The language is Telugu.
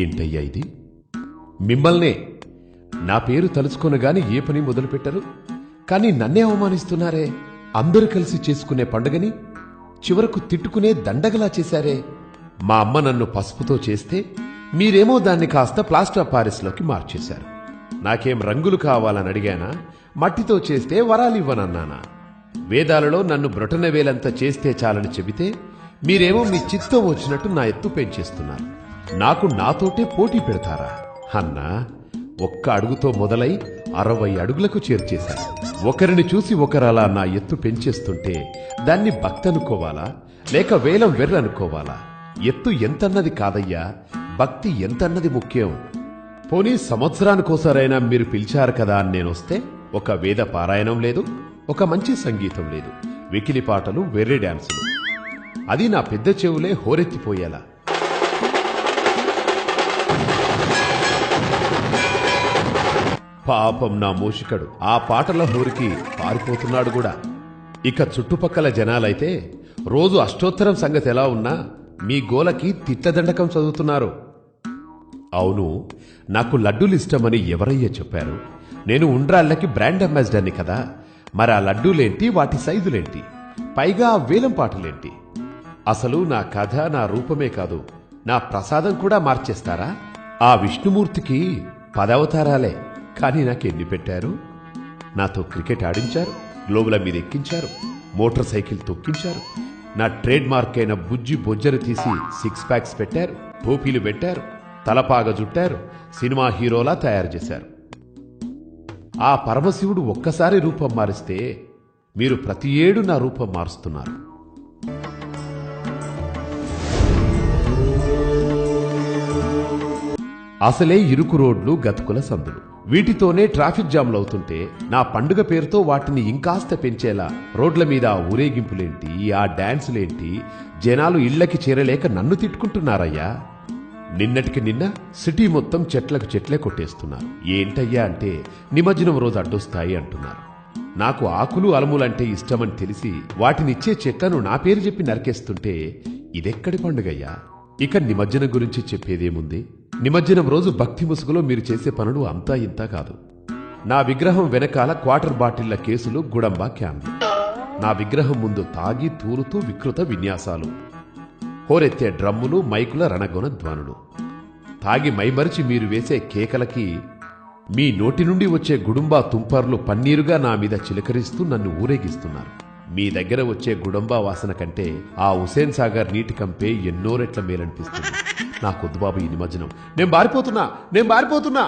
ఏంటయ్యా ఇది? మిమ్మల్నే నా పేరు తలుచుకొనగాని ఏ పని మొదలుపెట్టరు, కానీ నన్నే అవమానిస్తున్నారే. అందరూ కలిసి చేసుకునే పండుగని చివరకు తిట్టుకునే దండగలా చేశారే. మా అమ్మ నన్ను పసుపుతో చేస్తే మీరేమో దాన్ని కాస్త ప్లాస్టర్ ఆఫ్ పారిస్లోకి మార్చేశారు. నాకేం రంగులు కావాలని అడిగానా? మట్టితో చేస్తే వరాలివ్వనన్నానా? వేదాలలో నన్ను బ్రొటనవేలంత చేస్తే చాలని చెబితే మీరేమో మీ చిత్తం వచ్చినట్టు నా ఎత్తు పెంచేస్తున్నారు. నాకు నాతోటే పోటీ పెడతారా? అన్నా, ఒక్క అడుగుతో మొదలై 60 అడుగులకు చేర్చేశారు. ఒకరిని చూసి ఒకరలా నా ఎత్తు పెంచేస్తుంటే దాన్ని భక్తనుకోవాలా లేక వేలం వెర్రనుకోవాలా? ఎత్తు ఎంతన్నది కాదయ్యా, భక్తి ఎంతన్నది ముఖ్యం. పోనీ సంవత్సరానికోసారైనా మీరు పిలిచారు కదా అని నేనొస్తే ఒక వేద పారాయణం లేదు, ఒక మంచి సంగీతం లేదు, వెకిలి పాటలు, వెర్రి డాన్సులు. అది నా పెద్ద చెవులే హోరెత్తిపోయేలా. పాపం నా మూషికడు ఆ పాటల హోరికి పారిపోతున్నాడు కూడా. ఇక చుట్టుపక్కల జనాలైతే రోజు అష్టోత్తరం సంగతి ఎలా ఉన్నా మీ గోలకి తిట్టదండకం చదువుతున్నారు. అవును, నాకు లడ్డూలిష్టమని ఎవరయ్యా చెప్పారు? నేను ఉండ్రాళ్ళకి బ్రాండ్ అంబాసిడర్ని కదా. మరి ఆ లడ్డూలేంటి, వాటి సైజులేంటి, పైగా ఆ వేలం పాటలేంటి? అసలు నా కథ, నా రూపమే కాదు, నా ప్రసాదం కూడా మార్చేస్తారా? ఆ విష్ణుమూర్తికి 10 అవతారాలే, కానీ నాకెన్ని పెట్టారు? నాతో క్రికెట్ ఆడించారు, గ్లోబుల మీద ఎక్కించారు, మోటార్ సైకిల్ తొక్కించారు, నా ట్రేడ్ మార్క్ అయిన బుజ్జి బొజ్జరు తీసి 6 ప్యాక్స్ పెట్టారు, టోపీలు పెట్టారు, తలపాగ జుట్టారు, సినిమా హీరోలా తయారు చేశారు. ఆ పరమశివుడు ఒక్కసారి రూపం మారిస్తే మీరు ప్రతి ఏడు నా రూపం మారుస్తున్నారు. అసలే ఇరుకు రోడ్లు, గతుకుల సందులు, వీటితోనే ట్రాఫిక్ జామ్లవుతుంటే నా పండుగ పేరుతో వాటిని ఇంకాస్త పెంచేలా రోడ్ల మీద ఆ ఊరేగింపులేంటి, ఆ డాన్సులేంటి? జనాలు ఇళ్లకి చేరలేక నన్ను తిట్టుకుంటున్నారయ్యా. నిన్నటికి నిన్న సిటీ మొత్తం చెట్లకు చెట్లే కొట్టేస్తున్నారు. ఏంటయ్యా అంటే నిమజ్జనం రోజు అడ్డొస్తాయి అంటున్నారు. నాకు ఆకులు అలములంటే ఇష్టమని తెలిసి వాటినిచ్చే చెట్లను నా పేరు చెప్పి నరికేస్తుంటే ఇదెక్కడి పండుగయ్యా? ఇక నిమజ్జనం గురించి చెప్పేదేముంది? నిమజ్జనం రోజు భక్తి ముసుగులో మీరు చేసే పనులు అంతా ఇంతా కాదు. నా విగ్రహం వెనకాల క్వార్టర్ బాటిళ్ల కేసులు, గుడంబా క్యాన్లు, నా విగ్రహం ముందు తాగి తూలుతూ వికృత విన్యాసాలు, హోరెత్తే డ్రమ్ములు, మైకుల రణగొన ధ్వనులు, తాగి మైమరిచి మీరు వేసే కేకలకి మీ నోటి నుండి వచ్చే గుడుంబా తుంపర్లు పన్నీరుగా నా మీద చిలకరిస్తూ నన్ను ఊరేగిస్తున్నారు. మీ దగ్గర వచ్చే గుడంబా వాసన కంటే ఆ హుసేన్ సాగర్ నీటి కంపే ఎన్నో రెట్ల మేలనిపిస్తుంది. నాకొద్దు బాబు ఈ నిమజ్జనం. నేను బారిపోతున్నా.